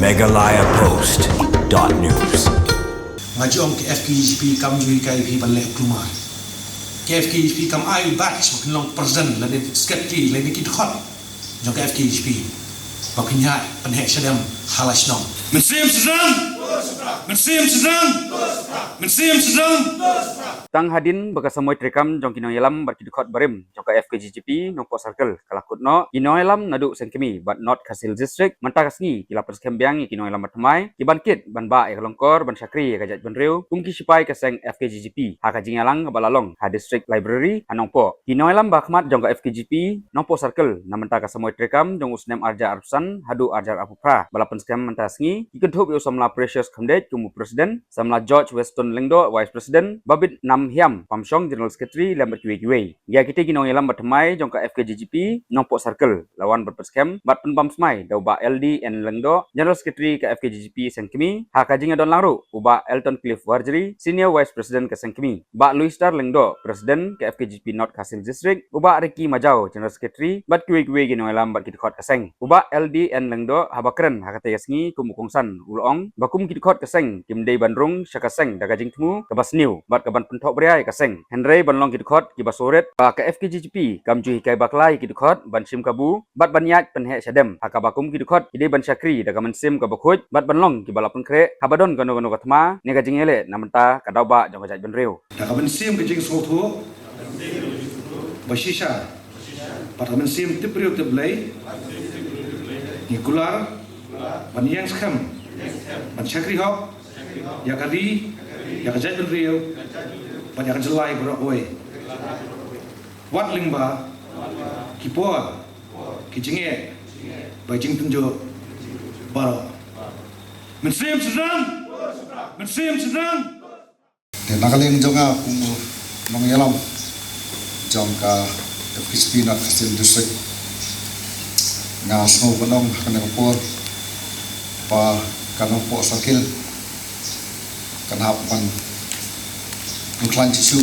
megalayapost.news. Ngajong ke FKGP kam jui kai pi ban le kluma ke FKGP kam ai batch mak long present la de skepti le de kit khot jong ke FKGP bakinya pan he shadam halash nom Mensim sedang Tang hadin baka samoy trekam jong kinong yalam bar kidukot barim jong ka FKGGP nong po circle kalakut no kinong yalam nadu sengkemi but not Kasil district manta kasngi kila perskembiang kinong yalam batmai ki bankit ban ba e kalongkor ban syakri ka jat ban riu kumki sipai ka seng FKGGP ha ka jingalang balalong ha district library anong po kinong yalam bakmat jong ka FKGP nong po circle na manta ka samoy trekam jong usnem arja arsan hadu arjar apupra balapan skem manta sngi ikenthup yo samla precious kamdet kumu presiden samla George Weston Lengdo vice president babit nam hiam pamsong general secretary lambat kiwe ya kita kinong yalam batmai jong ka FKGGP nong po circle lawan berpeskem bat penbam smai dauba LD and Lengdo general secretary ka FKGGP sengkemi ha kajing don laru uba Elton Cliff Warjeri senior vice president ka sengkemi ba Louis Star Lengdo president ka FKGGP North Kasil district uba Ricky Majau general secretary bat kiwe kinong yalam bat kitkot kaseng uba LD and Lengdo habakren ha kata yasngi kumukongsan ulong bakum kitkot kaseng kimdei bandrung syakaseng dagajing temu kabas new bat kaban pentok beriai kaseng Henry banlong kitkot kibasoret ba ka FKGGP kamju hikai baklai kitkot ban sim kabu bat banyat penhe syadem hakabakum kitkot ide ban syakri dagaman sim kabakhoj bat banlong kibalapun kre habadon gano katma ne gajing ele namenta kadauba jong jaj benreu dagaman sim ke jing sotho basisha partamen sim tipriu tiblai nikular ban yang skam ban syakri hok ya kali ya kajat ben riu ban ya jelai bro oi wat lingba kipor kijinge bajing tunjo baro Mensim sedang Te nagaling jonga kumu nong yalam jongka FKGP North Kasil district nga snow banong kanang por pa kanong po sakil kanap pan klan chisu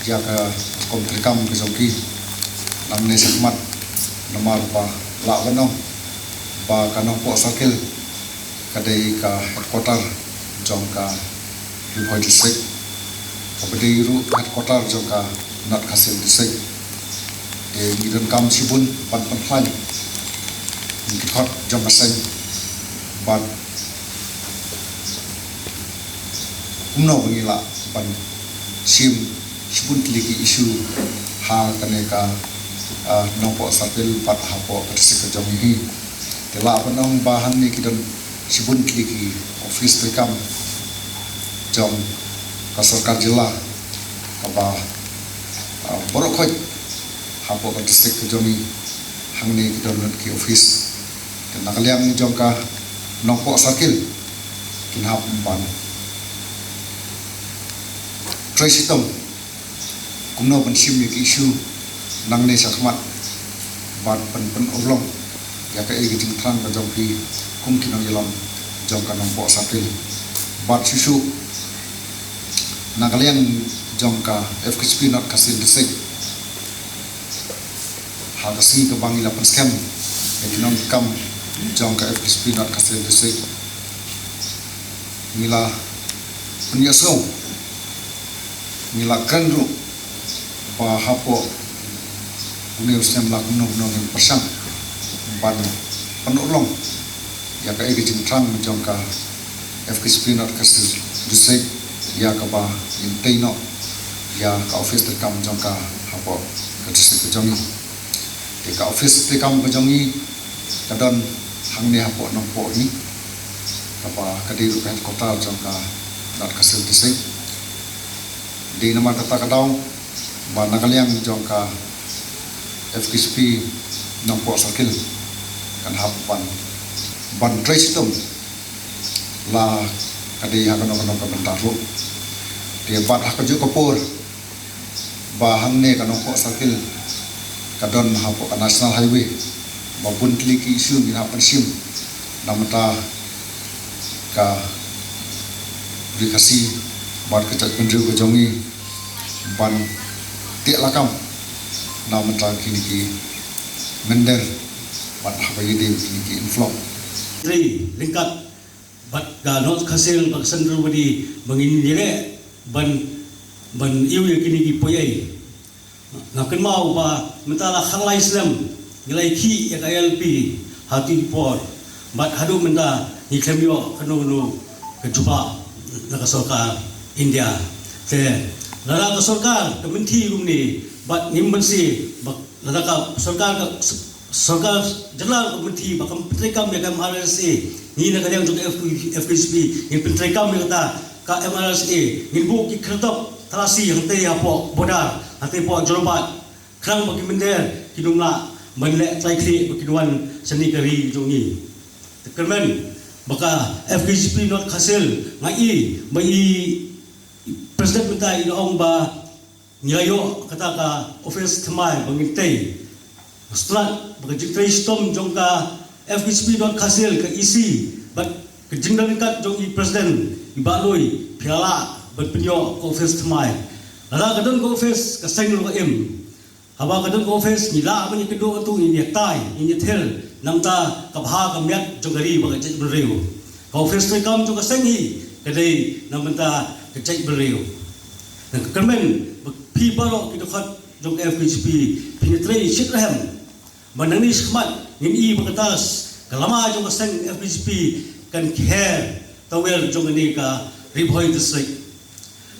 jaga komplekam kesoki namne sakmat namar pa la banong pa kanong po sakil kadai ka headquarter jongka Lubhoi district kapadiru headquarter jongka North Kasil district ngidon kam sibun pan klan ngikot jomaseng ban umno bangila ban sibun tiliki isu ha kaneka nopo sapil pat hapo persik jomihi tela panong bahan ni kidon sibun tiliki office tekam jom kasarkar jila kaba borokoj hapo persik jomi hangni kidon ki office nakaliang ni jongka nongpo sakil kinhap ban tresitom kumno ban sim ni isu nangne sakmat ban pen ulong ya ka egi jing tang ka jongki kum kinong yalam jongka nongpo sakil bat susu nakaliang jongka FKGP North Kasil district hagasi ke bangila penskem jadi nong kam jongka FKGP North Kasil district mila penyesong mila kanru pa hapo universitas melakukan nong persang ban penulong ya ka egi jintrang jongka FKGP North Kasil district ya ka ba inteino ya ka office tekam jongka hapo ka district jongi ka office tekam jongi kadon hangni hapo nongpo ni apa kadiru kan kota jongka North Kasil district di nama kata kadang ba nakaliang jongka FKGP nongpo sakil kan hapan ban trestum la kadi hakan ka bentaru dia bat hakaju kapur ba hangne kan nongpo sakil kadon hapo national highway babun kliki isu ni hapan sim namata ka dikasih bar kecak pendru ke jongi ban tiak lakam namata kini ki mender ban hapai de kini ki inflop tri lingkat bat ga not khasil bak sandru badi bangin dire ban iu yakini ki poyai ngaken mau ba mentala khalai Islam nilai ki ya KLP hati por bat hadu menda ni kemio kanu kejupa nakasoka India te lara kasorkar kementhi rumni bat nimbensi bak lara ka सरकार जला मंत्री बकम पत्रिका में का MRSA ni na kadang jog FKSP ni pentrekam ni kata ka MRSA ni bu ki kretop trasi yang te apo bodar ate po jorobat krang bagi mender kidumla manle trai kri kiduan seni kari jongi tekermen baka FKSP not khasil ngai bai president minta ong ba nyayo kata ka office thamai bangitei setelah bekerja sistem jongka FKSP don khasil ke isi bat kejendang kat jongi presiden ibaloi piala berpenyo office thamai lada kadon ko office ka seng lo em haba kadon ko office ni la bani kedo tu ni tai ni thel namta ka bha ka myat jogari ba ka bereu ka office te kam jo ka seng hi kadai namta ka cek bereu dan kemen pi balo ki dokhat jong FKSP penetrate shikraham Menangni sekhmat ini berketas kelama jong kaseng FKSP kan care tawel jong ini ka Ribhoi district.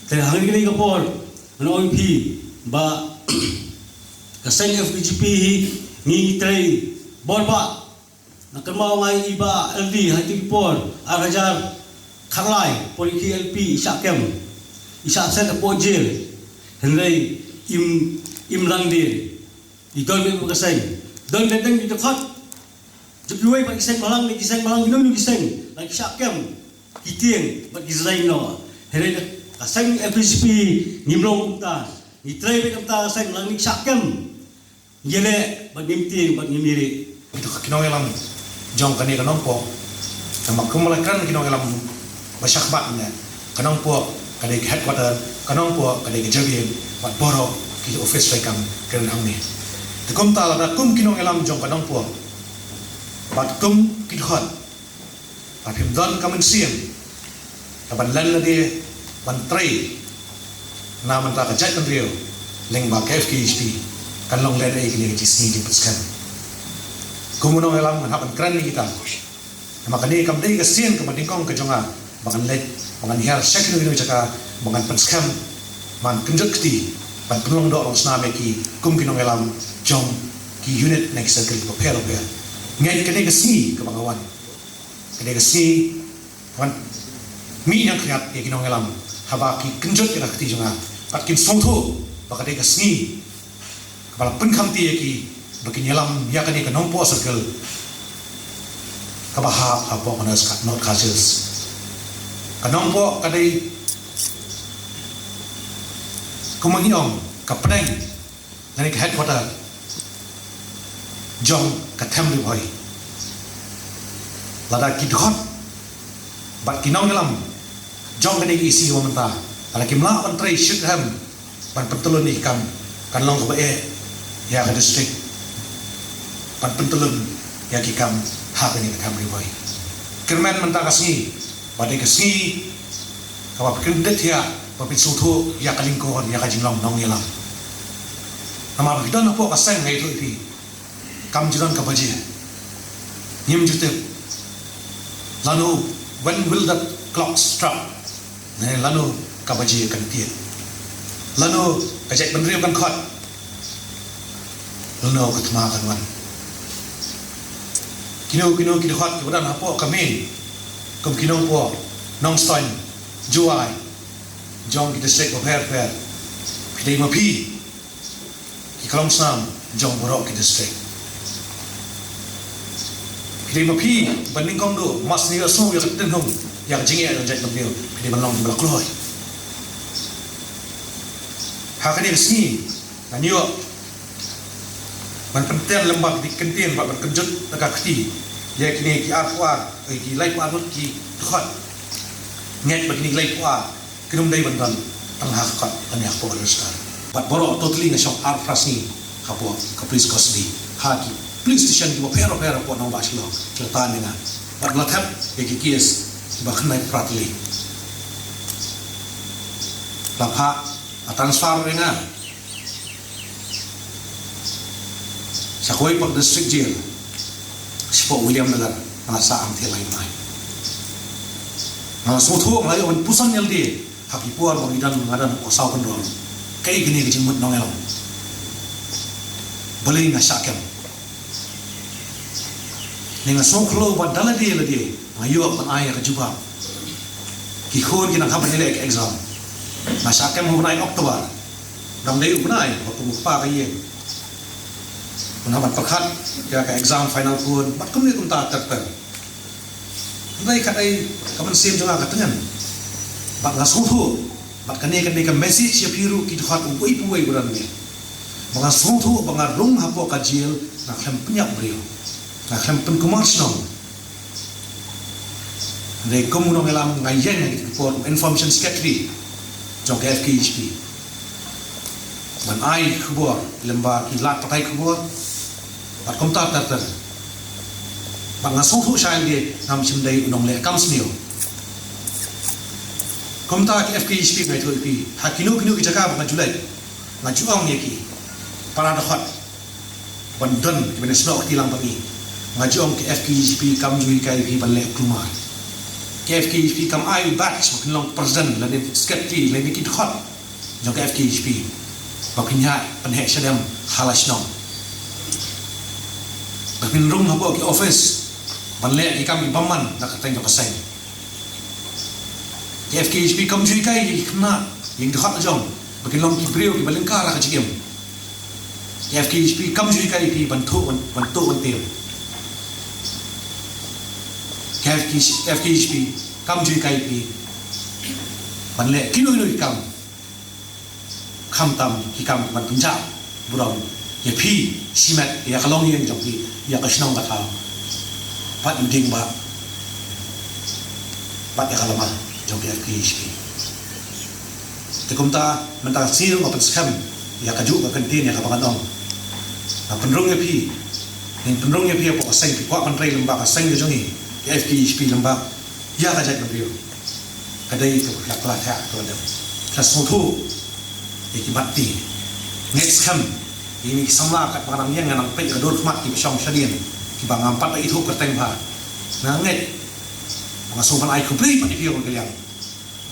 Te hang ini ka por OMP ba kaseng FKSP ni trai borba nak mau ngai iba LD hati por arajar khalai poliki LP isyakem isyak pojil henry imrangdir igol be kaseng dan datang di dekat jujuai bagi kisah malang minum kisah lagi syakem kitieng bagi Israel no hari kaseng FKSP nimlong kita ni try be kita kaseng lang syakem yele bagi mti bagi miri itu kinong elam jong kani kanong po sama kumulakan kinong elam masyakbatnya kanong po kadai headquarter kanong po kadai jabian bat boro ki office rekam kenang ni Kum ta la kum kinong elam jong kanong po. Bat kum kidhot. Bat him don kamen siem. Kaban lan la de ban trai. Na man ta ka jai kan rio. Leng ba FKSP. Kan long le de ikini jisni di puskan. Kumunong elam man hapan kran ni kita. Maka ni kam dei ka sien ka madingkong ka jonga. Bakan let bakan hiar syak ni jaka bakan puskan man kenjut kti. Ban penulong do long sname ki kum kinong elam jong ki unit next circle ko pero ngai kene ke si ke bagawan kene ke si wan mi yang kriat ke kinong elam haba ki kenjut ke rakti jonga pat kin songtho bakade ke si kepala penkam ti ki bakin elam ya kene ke nompo circle kabaha apa konas kat not cases kanompo kadai kumanginom kapneng ngani ke headquarter jong katem Ribhoi lada kidhot bat kinong elam jong kene isi wamenta ala kimla on trai shikham ban pentulun ni kan long ko e ya ka district ban pentulun ya ki kam ha kene katem Ribhoi kermen menta kasni badai kasni kawa kendet ya papit sutu ya kalingkon ya kajinglong nong yelam nama kita nak po kaseng ngai tu ipi kam jiran ka baji nyim jute lanu when will that clock strike ne lanu ka baji kan tie lanu kajek benriu kan khot lanu ka thma kan wan kino ki khot ki wadan hapo kami kum kino po nong stoin juai jong ki district of Herfer pidai mapi ki kalong sam jong borok ki district pidai mapi banding kong do mas ni asu ya den hong yang jinge yang jai dio pidai balong di belak loi ha kani resmi na niyo man penten lembak di kentien bak berkejut tegak kti ya kini ki arwa ki lai pa ki khot nget begini lai pa kinum dai bandan tang hakkat kan yak po star but boro totally na shock ar frasni kapo ka police custody haki police station ki pero po nang baslo kelatan ni na but lathap ki kies bahkan naik pratli lapha transfer renga sakoi pak district jail sipo William Nagar nasa ang tilay mai na sotho ngai on pusan yel di happy puar bangidan ngadan osaw kan ron kai gini kecing mut nongel boleh nga sakam ninga soklo ba daladi ladi ngayo pan ay ka juba ki khon ki nang khaban ile exam na sakam ho nai Oktober dang dei unai waktu pa ka ye unaban pakhat ya ka exam final kun bat kum ni kum ta tak tak dai ka dai kaman sim jonga ka tengan bat nga sotho bat kane ka message ya piru ki khat ui puai buran ni mga sotho mga rung hapo ka jail na khem penyak brio na khem pen kumarsnong dai komuno ngelam ngayen ngi for information secretary jong FKHP man ai khubor lemba ki lat pakai khubor bat kom ta tar bang ngasong thu sai ge nam chim dai unong le kam smio kom ta ki FKHP ngai thoi pi hakino ki jaka ba julai nga juang ye ki para da hot ban don ki ben snok ti lang pagi nga juang ki FKHP kam jui kai pi ban le kluma ki FKHP kam ai batch makin long president la de skepti le ki hot jong ki FKHP bakinya penhe sedam halasnong bakin rung habo ki office ban le ki kam baman nak teng ko sai FKHP kam jui kai ki khna ying de hot jong bakin long ki brio ki balengka la ka chikem FKHP kam jui kai ki ban thu ban tem FKHP kam jui kai ki ban le ki noi kam kham tam ki kam ban punja buram ye phi simet ya kalong yen jong ki ya ka shnong ka tha pat ding ba pat ya kalama jong ki FKHP te kumta menta sir ma skam ya ka ju ka kantin ya ka banganong na penrong ye phi ning penrong ye phi po sai pi kwa pan rei lamba ka sai jong ni FKHP lamba ya ka jat brio kadai ka la kla tha ko da ka so thu ki batti next come ini samla kat panang yang nang pe ka dor mat ki song shadien ki bang ampat ai thu ka teng pha na nget ma so ban ai complete pa ki ko ka yang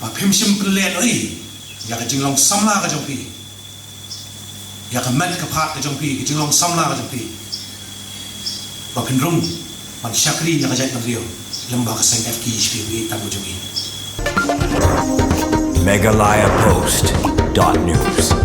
ba phim sim plan oi ya ka jinglong samla ka jong pi ya ka mat ka phat ka jong pi ki jinglong samla ka jong pi ba phin rum man shakri ya ka jat rio lamba ka sang FKHP wi ta mo jong Meghalaya Post.news